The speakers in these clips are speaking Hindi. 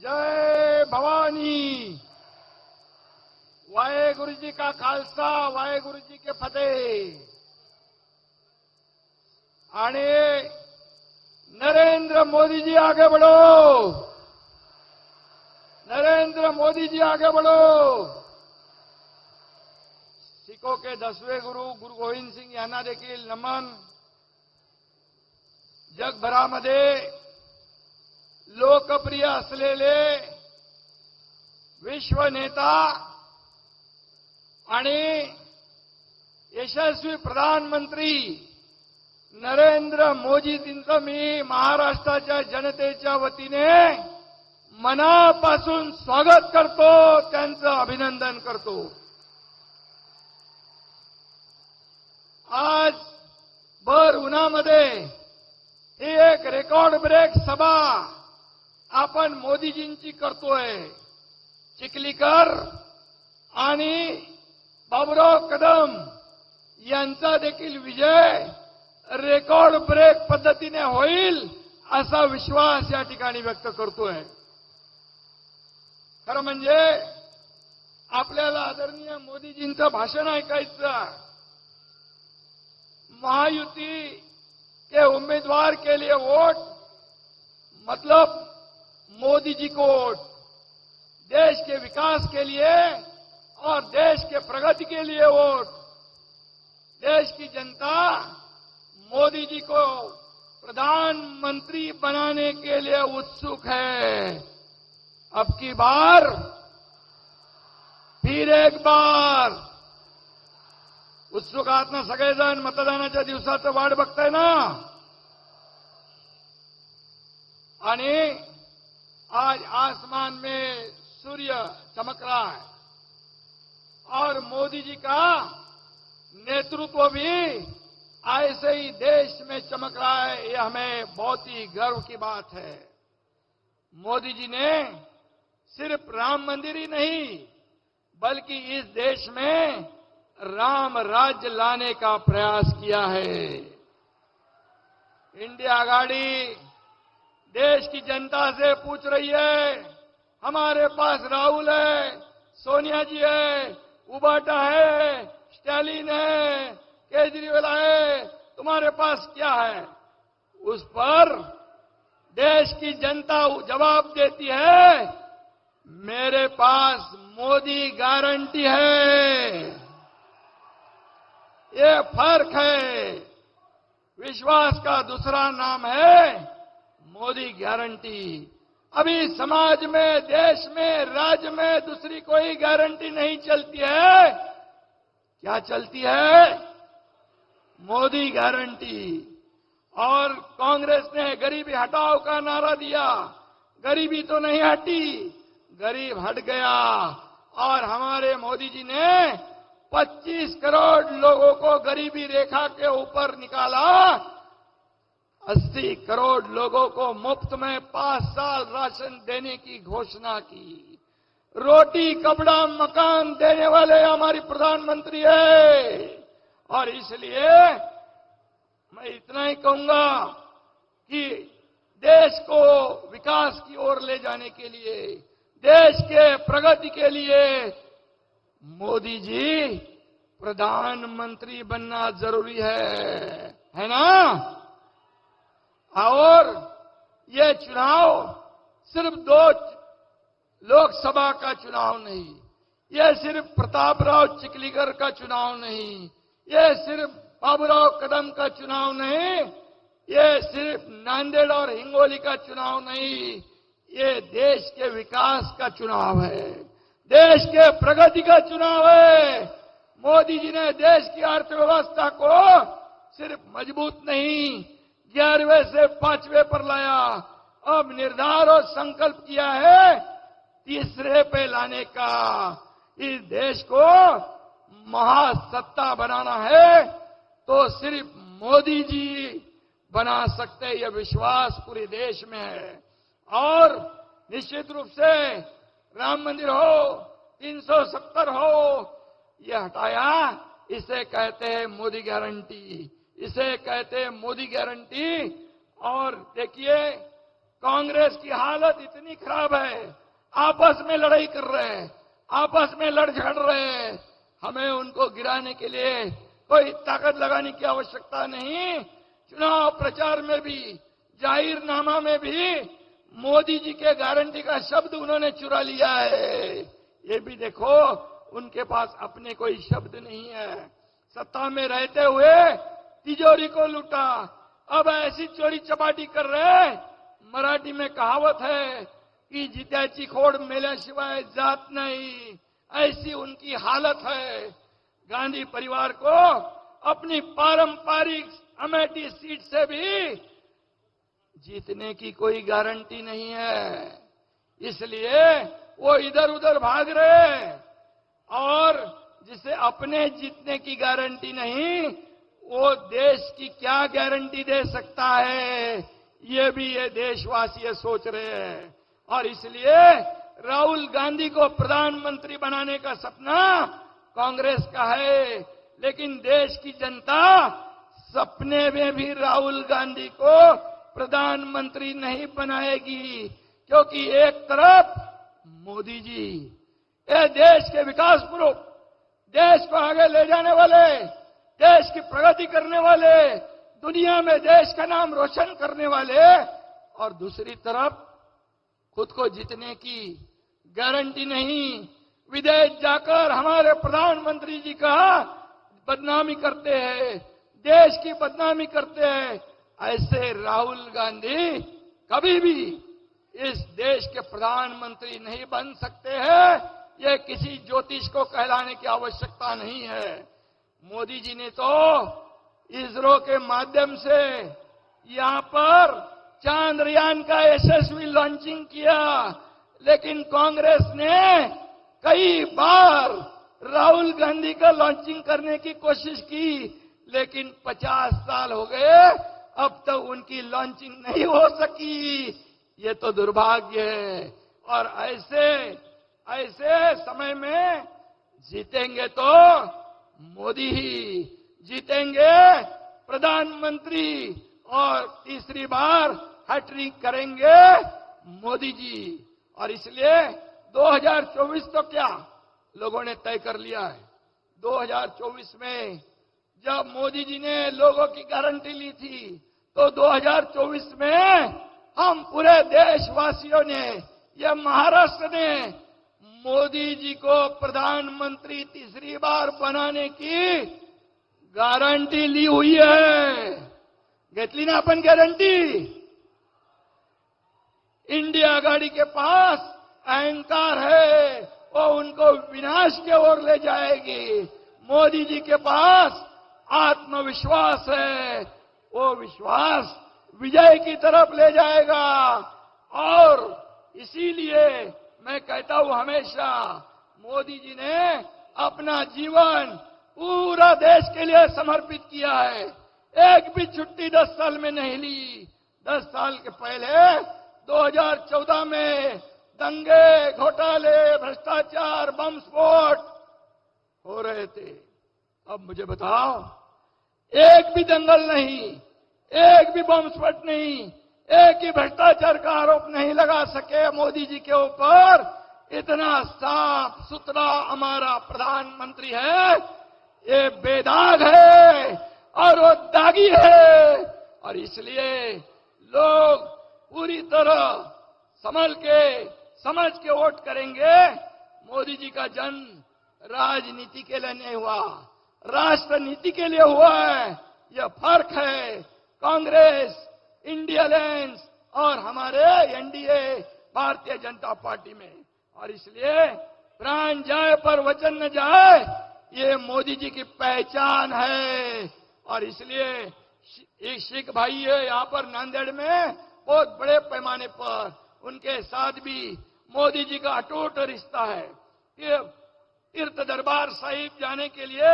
जय भवानी। वाहेगुरु जी का खालसा, वाहेगुरु जी के फतेह। आने नरेंद्र मोदी जी आगे बढ़ो, नरेंद्र मोदी जी आगे बढ़ो। सिखों के 10वें गुरु गुरु गोविंद सिंग यांना देखील नमन। जगभरामध्ये लोकप्रिय असलेले विश्व नेता आणि यशस्वी प्रधानमंत्री नरेंद्र मोदीजींचं मी महाराष्ट्राच्या जनतेच्या वतीने मनापासून स्वागत करतो, त्यांचं अभिनंदन करतो। आज भर उन्हामध्ये ही एक रेकॉर्ड ब्रेक सभा आपण मोदीजींची करतोय। चिखलीकर आणि बाबुराव कदम यांचा देखील विजय रेकॉर्ड ब्रेक पद्धतीने होईल असा विश्वास या ठिकाणी व्यक्त करतोय। खरं म्हणजे आपल्याला आदरणीय मोदीजींचं भाषण ऐकायचं। महायुति के उम्मीदवार के लिए वोट मतलब मोदी जी को वोट, देश के विकास के लिए और देश के प्रगति के लिए वोट। देश की जनता मोदी जी को प्रधानमंत्री बनाने के लिए उत्सुक है। अब की बार फिर एक बार उत्सुक आहात ना सगळेजण? मतदानाच्या दिवसाचं वाट बघताय ना? आणि आज आसमान में सूर्य चमक रहा है और मोदी जी का नेतृत्व भी ऐसे ही देश में चमक रहा है। ये हमें बहुत ही गर्व की बात है। मोदी जी ने सिर्फ राम मंदिर ही नहीं बल्कि इस देश में राम राज्य लाने का प्रयास किया है। इंडिया आघाड़ी देश की जनता से पूछ रही है, हमारे पास राहुल है, सोनिया जी है, उबाटा है, स्टालिन है, केजरीवाल है, तुम्हारे पास क्या है? उस पर देश की जनता जवाब देती है, मेरे पास मोदी गारंटी है। ये फर्क है। विश्वास का दूसरा नाम है मोदी गारंटी। अभी समाज में, देश में, राज्य में दूसरी कोई गारंटी नहीं चलती है। क्या चलती है? मोदी गारंटी। और कांग्रेस ने गरीबी हटाओ का नारा दिया, गरीबी तो नहीं हटी, गरीब हट गया। और हमारे मोदी जी ने 25 करोड़ लोगों को गरीबी रेखा के ऊपर निकाला। 80 करोड़ लोगों को मुफ्त में 5 साल राशन देने की घोषणा की। रोटी कपड़ा मकान देने वाले हमारी प्रधानमंत्री है। और इसलिए मैं इतना ही कहूंगा कि देश को विकास की ओर ले जाने के लिए, देश के प्रगति के लिए मोदी जी प्रधानमंत्री बनना जरूरी है ना? और ये चुनाव सिर्फ 2 लोकसभा का चुनाव नहीं, ये सिर्फ प्रतापराव चिखलीकर का चुनाव नहीं, ये सिर्फ बाबूराव कदम का चुनाव नहीं, ये सिर्फ नांदेड़ और हिंगोली का चुनाव नहीं, ये देश के विकास का चुनाव है, देश के प्रगति का चुनाव है। मोदी जी ने देश की अर्थव्यवस्था को सिर्फ मजबूत नहीं 11वें से 5वें पर लाया, अब निर्धार और संकल्प किया है 3रे पे लाने का। इस देश को महासत्ता बनाना है तो सिर्फ मोदी जी बना सकते, यह विश्वास पूरे देश में है। और निश्चित रूप से राम मंदिर हो, 370 हो, यह हटाया, इसे कहते हैं मोदी गारंटी, इसे कहते हैं मोदी गारंटी। और देखिए कांग्रेस की हालत इतनी खराब है, आपस में लड़ाई कर रहे हैं, आपस में लड़ झगड़ रहे हैं। हमें उनको गिराने के लिए कोई ताकत लगाने की आवश्यकता नहीं। चुनाव प्रचार में भी, जाहिरनामा में भी मोदी जी के गारंटी का शब्द उन्होंने चुरा लिया है। ये भी देखो, उनके पास अपने कोई शब्द नहीं है। सत्ता में रहते हुए तिजोरी को लूटा, अब ऐसी चोरी चपाटी कर रहे। मराठी में कहावत है कि जित्याची खोड मेल्याशिवाय जात नहीं, ऐसी उनकी हालत है। गांधी परिवार को अपनी पारंपरिक अमेठी सीट से भी जीतने की कोई गारंटी नहीं है, इसलिए वो इधर उधर भाग रहे। और जिसे अपने जीतने की गारंटी नहीं, वो देश की क्या गारंटी दे सकता है, ये भी ये देशवासी सोच रहे हैं। और इसलिए राहुल गांधी को प्रधानमंत्री बनाने का सपना कांग्रेस का है, लेकिन देश की जनता सपने में भी राहुल गांधी को प्रधानमंत्री नहीं बनाएगी। क्योंकि एक तरफ मोदी जी, ये देश के विकास पुरुष, देश को आगे ले जाने वाले, देश की प्रगति करने वाले, दुनिया में देश का नाम रोशन करने वाले, और दूसरी तरफ खुद को जीतने की गारंटी नहीं, विदेश जाकर हमारे प्रधानमंत्री जी का बदनामी करते हैं, देश की बदनामी करते हैं। ऐसे राहुल गांधी कभी भी इस देश के प्रधानमंत्री नहीं बन सकते हैं। ये किसी ज्योतिष को कहलाने की आवश्यकता नहीं है। मोदी जी ने तो इसरो के माध्यम से यहां पर चांद्रयान का यशस्वी लॉन्चिंग किया, लेकिन कांग्रेस ने कई बार राहुल गांधी का लॉन्चिंग करने की कोशिश की, लेकिन 50 साल हो गए, अब तक उनकी लॉन्चिंग नहीं हो सकी। ये तो दुर्भाग्य है। और ऐसे समय में जीतेंगे तो मोदी ही जीतेंगे, प्रधानमंत्री, और तीसरी बार हैट्रिक करेंगे मोदी जी। और इसलिए 2024 तो क्या लोगों ने तय कर लिया है। 2024 में जब मोदी जी ने लोगों की गारंटी ली थी, तो 2024 में हम पूरे देशवासियों ने, यह महाराष्ट्र ने मोदी जी को प्रधानमंत्री तीसरी बार बनाने की गारंटी ली हुई है। घेतली ना अपन गारंटी। इंडिया आघाड़ी के पास अहंकार है, वो उनको विनाश की ओर ले जाएगी। मोदी जी के पास आत्मविश्वास है, वो विश्वास विजय की तरफ ले जाएगा। और इसीलिए मैं कहता हूं हमेशा, मोदी जी ने अपना जीवन पूरा देश के लिए समर्पित किया है। एक भी छुट्टी 10 साल में नहीं ली। 10 साल के पहले 2014 में दंगे, घोटाले, भ्रष्टाचार, बम स्फोट हो रहे थे। अब मुझे बताओ, एक भी दंगल नहीं, एक भी बम स्फोट नहीं, एक ही भ्रष्टाचार का आरोप नहीं लगा सके मोदी जी के ऊपर। इतना साफ सुथरा हमारा प्रधानमंत्री है, ये बेदाग है और वो दागी है। और इसलिए लोग पूरी तरह समझ के वोट करेंगे। मोदी जी का जन्म राजनीति के लिए नहीं हुआ, राष्ट्र नीति के लिए हुआ है। यह फर्क है कांग्रेस, इंडिया अलायंस और हमारे एनडीए भारतीय जनता पार्टी में। और इसलिए प्राण जाए पर वचन न जाए, ये मोदी जी की पहचान है। और इसलिए एक सिख भाई है यहाँ पर नांदेड़ में, बहुत बड़े पैमाने पर उनके साथ भी मोदी जी का अटूट रिश्ता है। ये तीर्थ दरबार साहिब जाने के लिए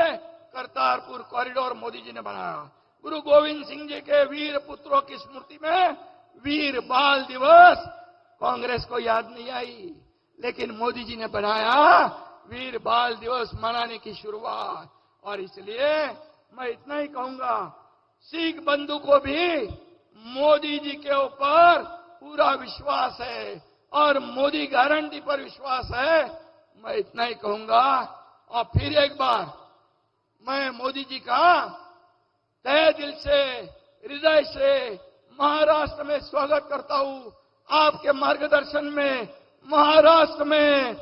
करतारपुर कॉरिडोर मोदी जी ने बनाया। गुरु गोविंद सिंह जी के वीर पुत्रों की स्मृति में वीर बाल दिवस कांग्रेस को याद नहीं आई, लेकिन मोदी जी ने बनाया वीर बाल दिवस मनाने की शुरुआत। और इसलिए मैं इतना ही कहूंगा, सिख बंधु को भी मोदी जी के ऊपर पूरा विश्वास है और मोदी गारंटी पर विश्वास है। मैं इतना ही कहूंगा और फिर एक बार मैं मोदी जी का तहे दिल से, हृदय से महाराष्ट्र में स्वागत करता हूं। आपके मार्गदर्शन में महाराष्ट्र में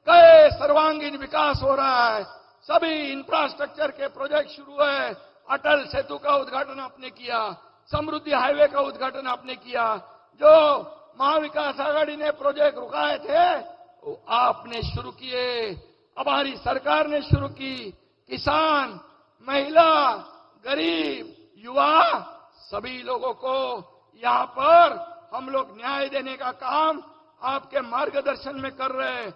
कई सर्वांगीण विकास हो रहा है। सभी इंफ्रास्ट्रक्चर के प्रोजेक्ट शुरू है। अटल सेतु का उद्घाटन आपने किया, समृद्धि हाईवे का उद्घाटन आपने किया। जो महाविकास आघाड़ी ने प्रोजेक्ट रुकाए थे वो आपने शुरू किए। अब हमारी सरकार ने शुरू की। किसान, महिला, गरीब, युवा सभी लोगों को यहाँ पर हम लोग न्याय देने का काम आपके मार्गदर्शन में कर रहे हैं।